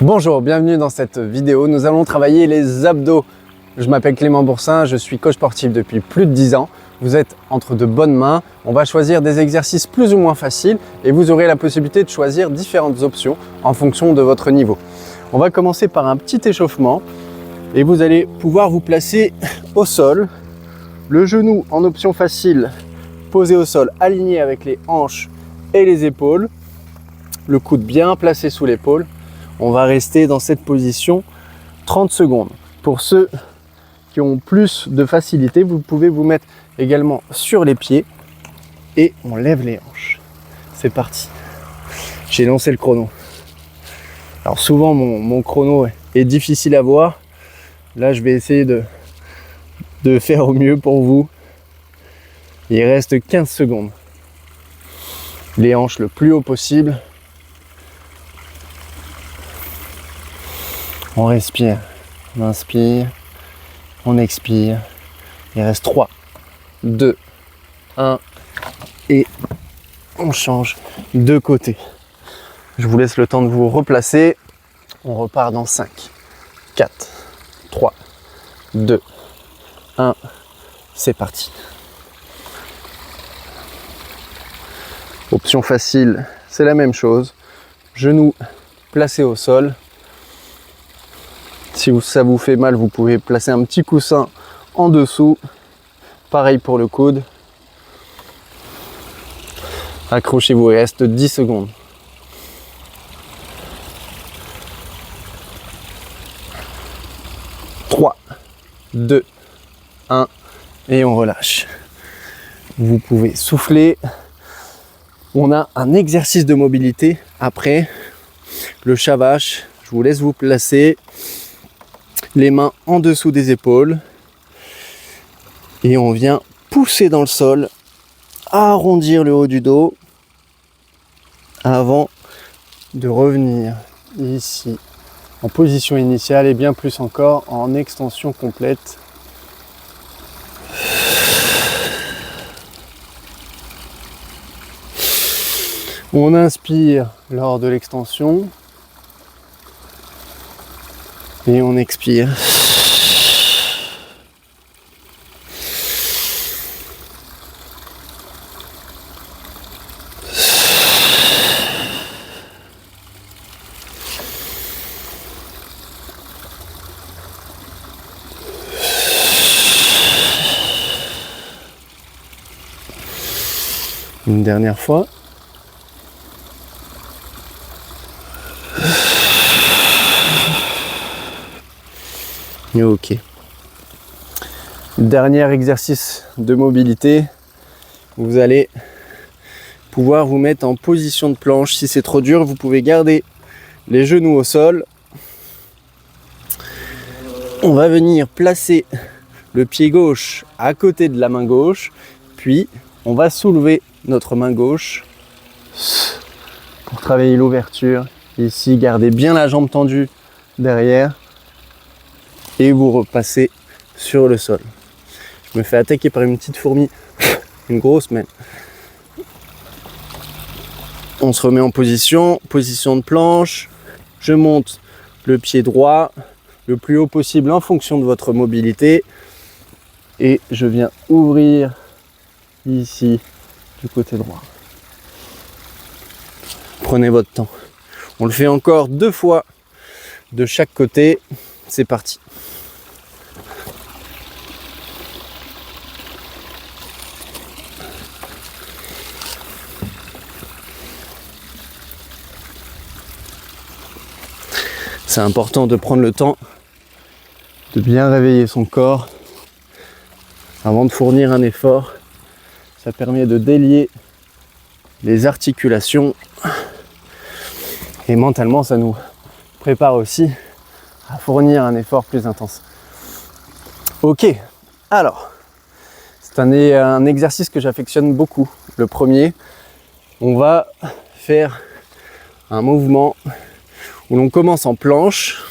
Bonjour, bienvenue dans cette vidéo. Nous allons travailler les abdos. Je m'appelle Clément Boursin, je suis coach sportif depuis plus de 10 ans. Vous êtes entre de bonnes mains. On va choisir des exercices plus ou moins faciles et vous aurez la possibilité de choisir différentes options en fonction de votre niveau. On va commencer par un petit échauffement et vous allez pouvoir vous placer au sol. Le genou en option facile, posé au sol, aligné avec les hanches et les épaules. Le coude bien placé sous l'épaule. On va rester dans cette position 30 secondes. Pour ceux qui ont plus de facilité, vous pouvez vous mettre également sur les pieds et on lève les hanches. C'est parti. J'ai lancé le chrono. Alors souvent mon chrono est difficile à voir. Là je vais essayer de faire au mieux pour vous. Il reste 15 secondes. Les hanches le plus haut possible. On respire, on inspire, on expire. Il reste 3, 2, 1 et on change de côté. Je vous laisse le temps de vous replacer. On repart dans 5, 4, 3, 2, 1. C'est parti. Option facile, c'est la même chose. Genoux placés au sol. Si ça vous fait mal, vous pouvez placer un petit coussin en dessous. Pareil pour le coude. Accrochez-vous, il reste 10 secondes. « 3, 2, 1 et on relâche. Vous pouvez souffler. On a un exercice de mobilité après le chat vache. Je vous laisse vous placer. Les mains en dessous des épaules et on vient pousser dans le sol, arrondir le haut du dos avant de revenir ici en position initiale et bien plus encore en extension complète. On inspire lors de l'extension. Et on expire. Une dernière fois. Ok. Dernier exercice de mobilité. Vous allez pouvoir vous mettre en position de planche. Si c'est trop dur, vous pouvez garder les genoux au sol. On va venir placer le pied gauche à côté de la main gauche. Puis, on va soulever notre main gauche pour travailler l'ouverture. Ici, gardez bien la jambe tendue derrière. Et vous repassez sur le sol. Je me fais attaquer par une petite fourmi, une grosse même. On se remet en position de planche. Je monte le pied droit le plus haut possible en fonction de votre mobilité. Et je viens ouvrir ici du côté droit. Prenez votre temps. On le fait encore 2 fois de chaque côté. C'est parti. C'est important de prendre le temps de bien réveiller son corps avant de fournir un effort. Ça permet de délier les articulations et mentalement ça nous prépare aussi à fournir un effort plus intense. Ok, alors c'est un exercice que j'affectionne beaucoup. Le premier, on va faire un mouvement où l'on commence en planche.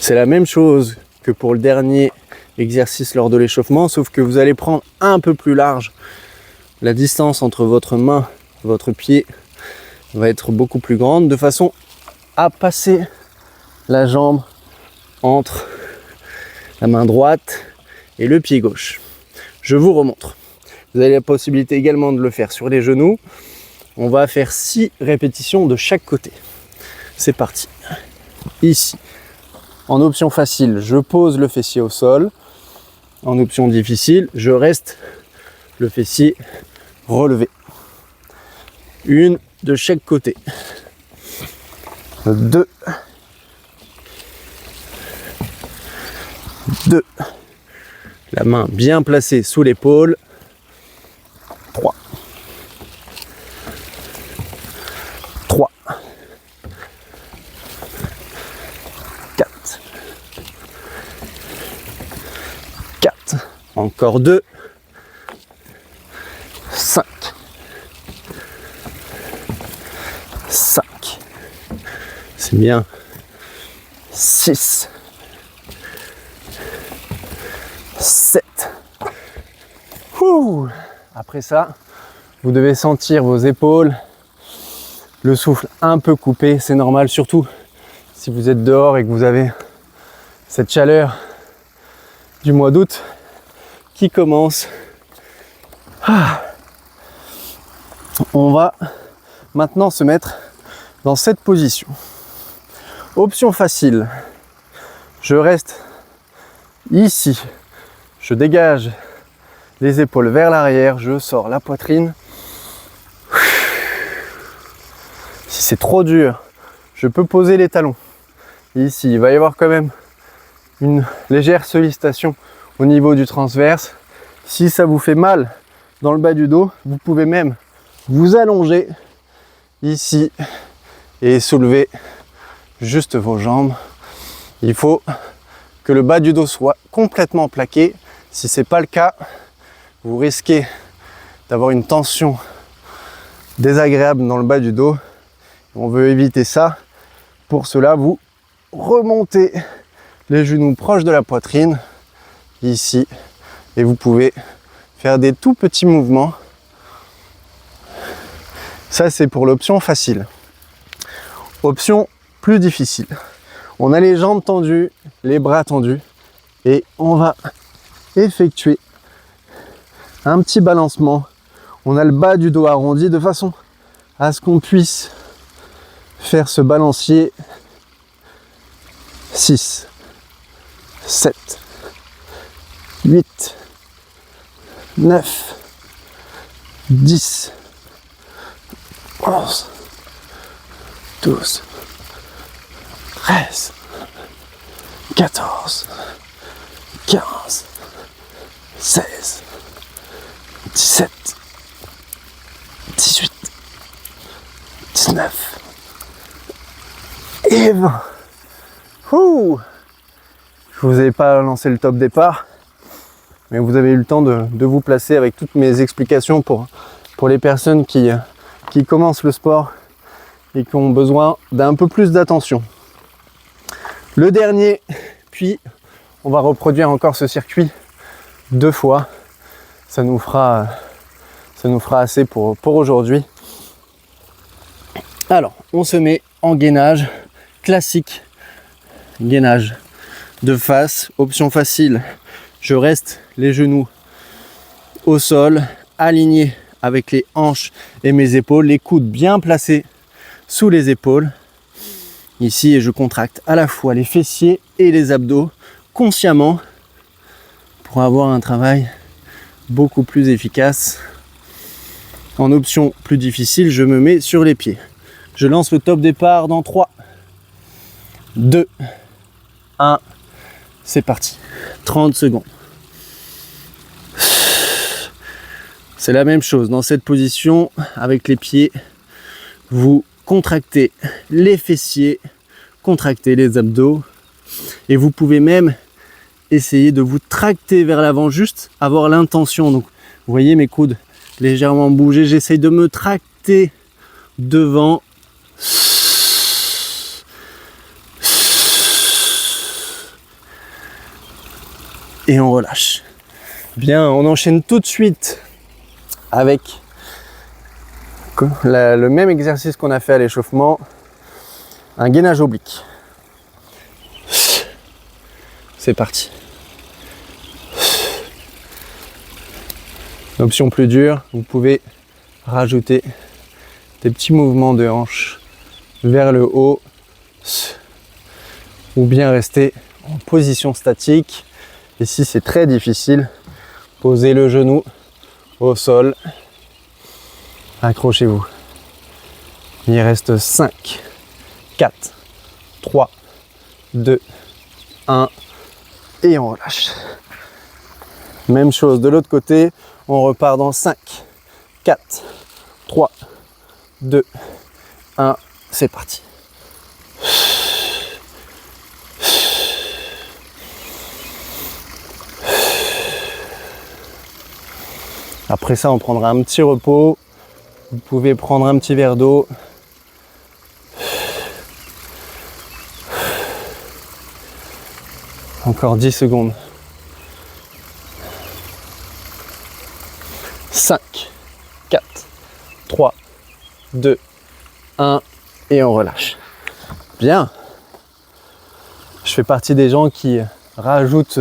C'est la même chose que pour le dernier exercice lors de l'échauffement, sauf que vous allez prendre un peu plus large. La distance entre votre main et votre pied va être beaucoup plus grande, de façon à passer la jambe entre la main droite et le pied gauche. Je vous remontre. Vous avez la possibilité également de le faire sur les genoux. On va faire 6 répétitions de chaque côté. C'est parti. Ici, en option facile, je pose le fessier au sol. En option difficile, je reste le fessier relevé. Une de chaque côté. 2. 2. La main bien placée sous l'épaule. 3. 3. 4. 4. Encore 2. 5. 5. C'est bien. 6. 7. Ouh. Après ça, vous devez sentir vos épaules, le souffle un peu coupé, c'est normal, surtout si vous êtes dehors et que vous avez cette chaleur du mois d'août qui commence. On va maintenant se mettre dans cette position. Option facile, je reste ici, je dégage les épaules vers l'arrière, je sors la poitrine. Si c'est trop dur, je peux poser les talons. Ici, il va y avoir quand même une légère sollicitation au niveau du transverse. Si ça vous fait mal dans le bas du dos, vous pouvez même vous allonger ici et soulever juste vos jambes. Il faut que le bas du dos soit complètement plaqué. Si ce n'est pas le cas, vous risquez d'avoir une tension désagréable dans le bas du dos. On veut éviter ça. Pour cela, vous remontez les genoux proches de la poitrine, ici, et vous pouvez faire des tout petits mouvements. Ça, c'est pour l'option facile. Option plus difficile. On a les jambes tendues, les bras tendus, et on va effectuer un petit balancement. On a le bas du dos arrondi de façon à ce qu'on puisse faire ce balancier. 6, 7, 8, 9, 10, 11, 12, 13, 14, 15, 16, 17, 18, 19 et 20. Ouh. Je vous ai pas lancé le top départ, mais vous avez eu le temps de vous placer avec toutes mes explications pour les personnes qui commencent le sport et qui ont besoin d'un peu plus d'attention. Le dernier, puis on va reproduire encore ce circuit 2 fois. Ça nous fera assez pour aujourd'hui. Alors, on se met en gainage classique, gainage de face, option facile. Je reste les genoux au sol, alignés avec les hanches et mes épaules, les coudes bien placés sous les épaules. Ici, et je contracte à la fois les fessiers et les abdos consciemment pour avoir un travail beaucoup plus efficace. En option plus difficile, je me mets sur les pieds. Je lance le top départ dans 3, 2, 1. C'est parti. 30 secondes. C'est la même chose dans cette position avec les pieds. Vous contractez les fessiers, contractez les abdos et vous pouvez même essayer de vous tracter vers l'avant, juste avoir l'intention. Donc, vous voyez mes coudes légèrement bouger. J'essaye de me tracter devant. Et on relâche. Bien, on enchaîne tout de suite avec le même exercice qu'on a fait à l'échauffement. un gainage oblique. C'est parti. Option plus dure, vous pouvez rajouter des petits mouvements de hanche vers le haut ou bien rester en position statique. Et si c'est très difficile, posez le genou au sol, accrochez-vous. Il reste 5, 4, 3, 2, 1 et on relâche. Même chose de l'autre côté, on repart dans 5, 4, 3, 2, 1, c'est parti. Après ça, on prendra un petit repos. Vous pouvez prendre un petit verre d'eau. Encore 10 secondes. 5, 4, 3, 2, 1 et on relâche. Bien. Je fais partie des gens qui rajoutent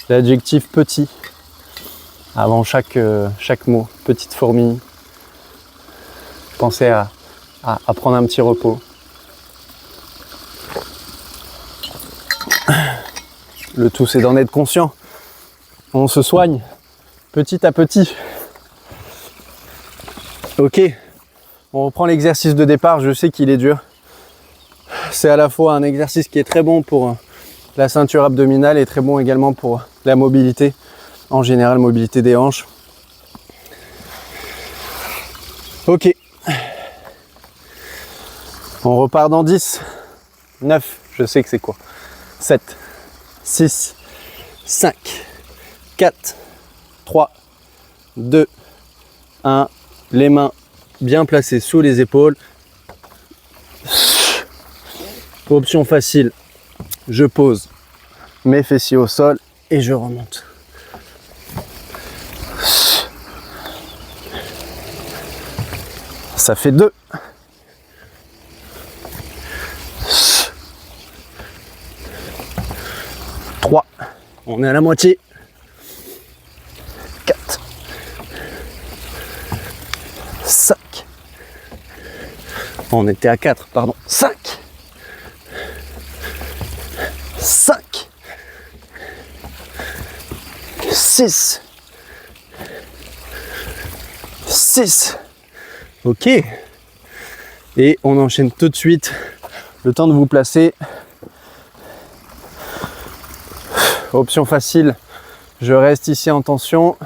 l'adjectif petit avant chaque mot. Petite fourmi. Pensez à prendre un petit repos. Le tout, c'est d'en être conscient. On se soigne petit à petit. Ok, on reprend l'exercice de départ. Je sais qu'il est dur. C'est à la fois un exercice qui est très bon pour la ceinture abdominale et très bon également pour la mobilité. En général, mobilité des hanches. Ok. On repart dans 10, 9, je sais que c'est quoi. 7, 6, 5, 4, 3, 2, 1. Les mains bien placées sous les épaules. Option facile, je pose mes fessiers au sol et je remonte. Ça fait 2. 3. On est à la moitié. 4. 5. On était à 4, pardon. 5. 5. 6. 6. Ok. Et on enchaîne tout de suite. Le temps de vous placer. Option facile. Je reste ici en tension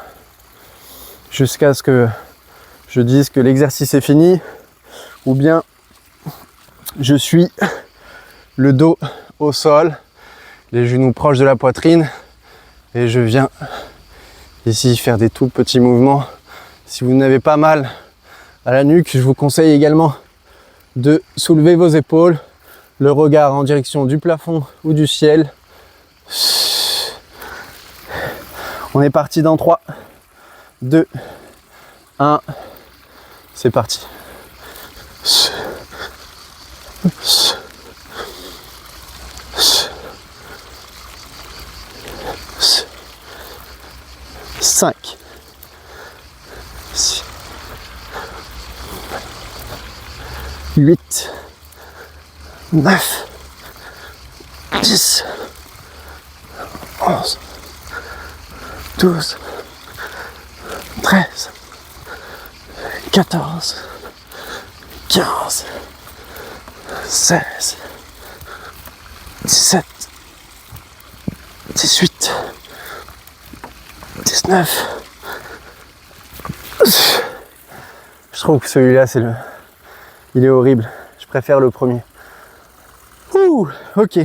jusqu'à ce que je dise que l'exercice est fini. Ou bien je suis le dos au sol, les genoux proches de la poitrine et je viens ici faire des tout petits mouvements. Si vous n'avez pas mal à la nuque, je vous conseille également de soulever vos épaules, le regard en direction du plafond ou du ciel. On est parti dans 3, 2, 1, c'est parti. 5, 8, 9, 10, 11, 12, 13, 14, 15, 16, 17, 18, 19. Je trouve que celui-là, il est horrible. Je préfère le premier. Ouh, ok.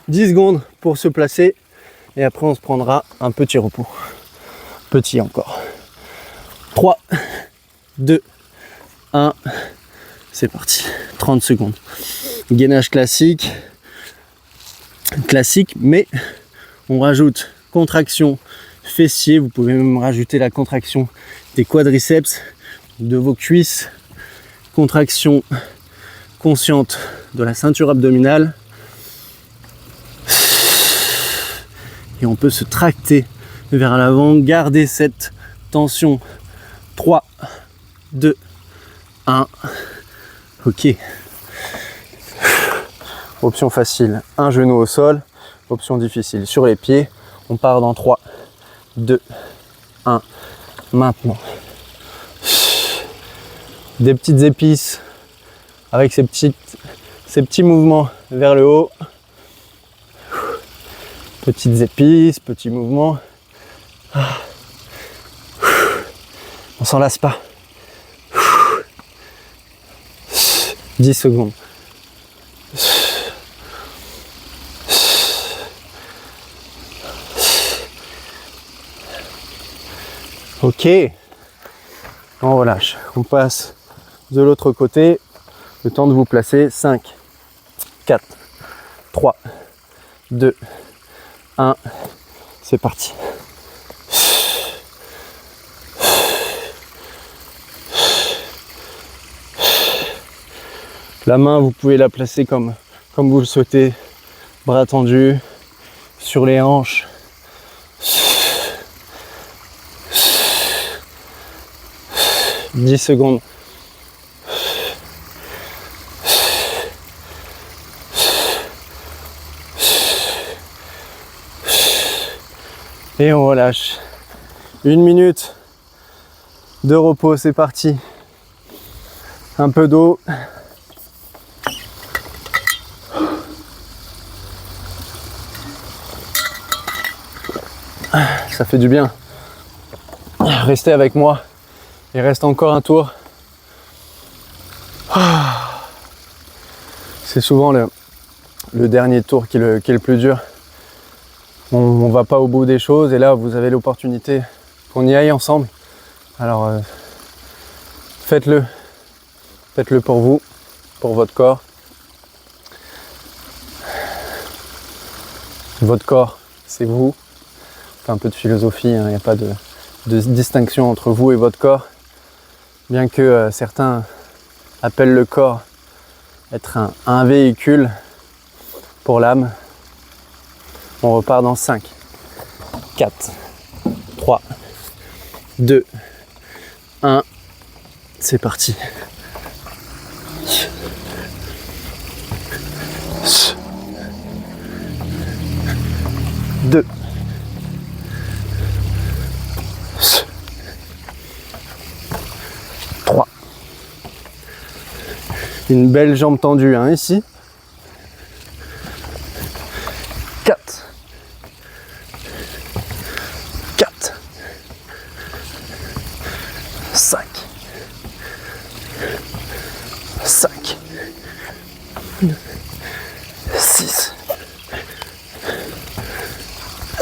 10 secondes pour se placer. Et après, on se prendra un petit repos. Petit encore. 3, 2, 1. C'est parti. 30 secondes. Gainage classique. Classique, mais on rajoute contraction fessier. Vous pouvez même rajouter la contraction des quadriceps, de vos cuisses. Contraction consciente de la ceinture abdominale. Et on peut se tracter vers l'avant, garder cette tension. 3, 2, 1. Ok. Option facile, un genou au sol. Option difficile, sur les pieds. On part dans 3, 2, 1. Maintenant. Des petites épices avec ces petits mouvements vers le haut. Petites épices, petits mouvements. On s'en lasse pas. 10 secondes. Ok. On relâche. On passe de l'autre côté. Le temps de vous placer. 5, 4, 3, 2, 1. C'est parti. La main, vous pouvez la placer comme vous le souhaitez. Bras tendus, sur les hanches. « 10 secondes. Et on relâche. 1 minute de repos, c'est parti. Un peu d'eau. Ça fait du bien. Restez avec moi. Il reste encore un tour. C'est souvent le dernier tour qui est le plus dur. On va pas au bout des choses et là vous avez l'opportunité qu'on y aille ensemble. Alors faites-le. Faites-le pour vous, pour votre corps. Votre corps, c'est vous. C'est un peu de philosophie, hein. Il n'y a pas de distinction entre vous et votre corps. Bien que certains appellent le corps être un véhicule pour l'âme. On repart dans 5, 4, 3, 2, 1. C'est parti. Deux. Une belle jambe tendue, hein, ici. 4. 4. 5. 5. 6.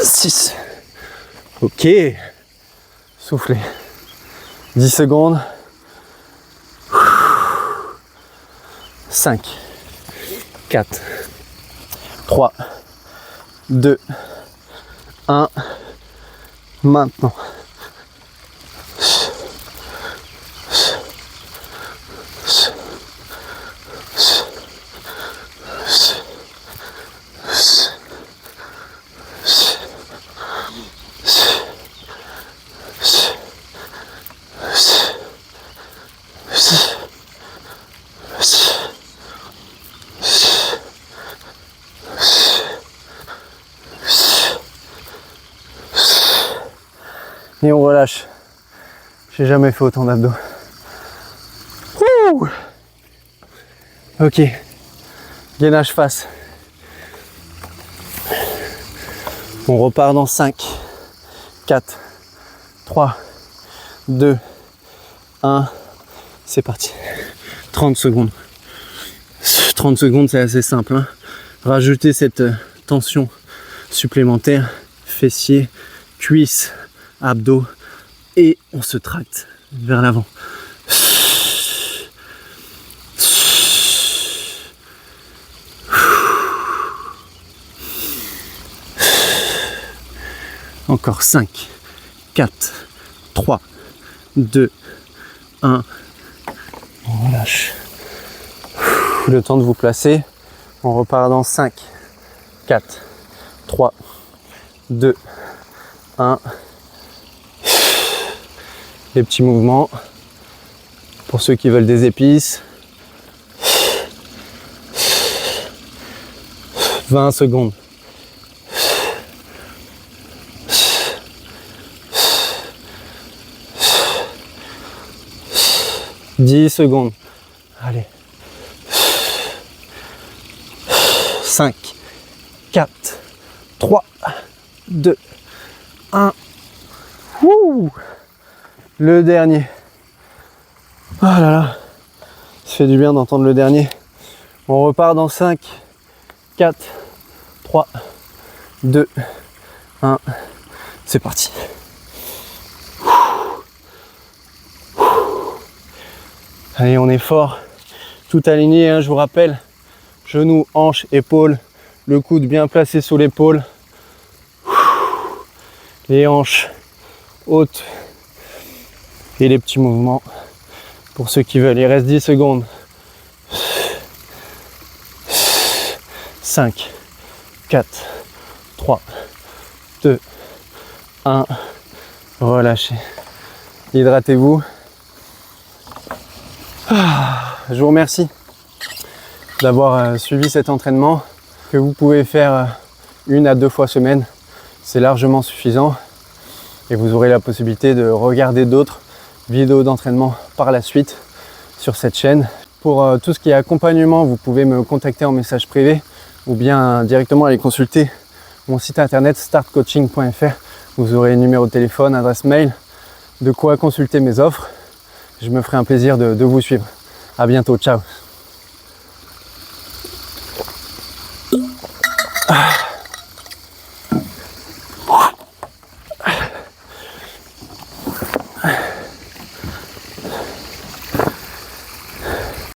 6. Ok. Soufflez. 10 secondes. 5, 4, 3, 2, 1. Maintenant. Et on relâche. J'ai jamais fait autant d'abdos. Ok. Gainage face. On repart dans 5, 4, 3, 2, 1. C'est parti. 30 secondes. 30 secondes, c'est assez simple, hein. Rajoutez cette tension supplémentaire. Fessiers, cuisses, abdos. Et on se tracte vers l'avant. Encore 5, 4, 3, 2, 1. On relâche. Le temps de vous placer. On repart dans 5, 4, 3, 2, 1. Les petits mouvements. Pour ceux qui veulent des épices. 20 secondes. 10 secondes. Allez. 5, 4, 3, 2, 1. Ouh. Le dernier. Oh là là. Ça fait du bien d'entendre le dernier. On repart dans 5, 4, 3, 2, 1. C'est parti. Allez, on est fort. Tout aligné, hein, je vous rappelle. Genoux, hanches, épaules. Le coude bien placé sous l'épaule. Les hanches hautes. Et les petits mouvements. Pour ceux qui veulent, il reste 10 secondes. 5, 4, 3, 2, 1. Relâchez. Hydratez-vous. Je vous remercie d'avoir suivi cet entraînement que vous pouvez faire 1 à 2 fois semaine. C'est largement suffisant et vous aurez la possibilité de regarder d'autres vidéos d'entraînement par la suite sur cette chaîne. Pour tout ce qui est accompagnement, vous pouvez me contacter en message privé ou bien directement aller consulter mon site internet startcoaching.fr. Vous aurez numéro de téléphone, adresse mail, de quoi consulter mes offres. Je me ferai un plaisir de vous suivre. À bientôt, ciao.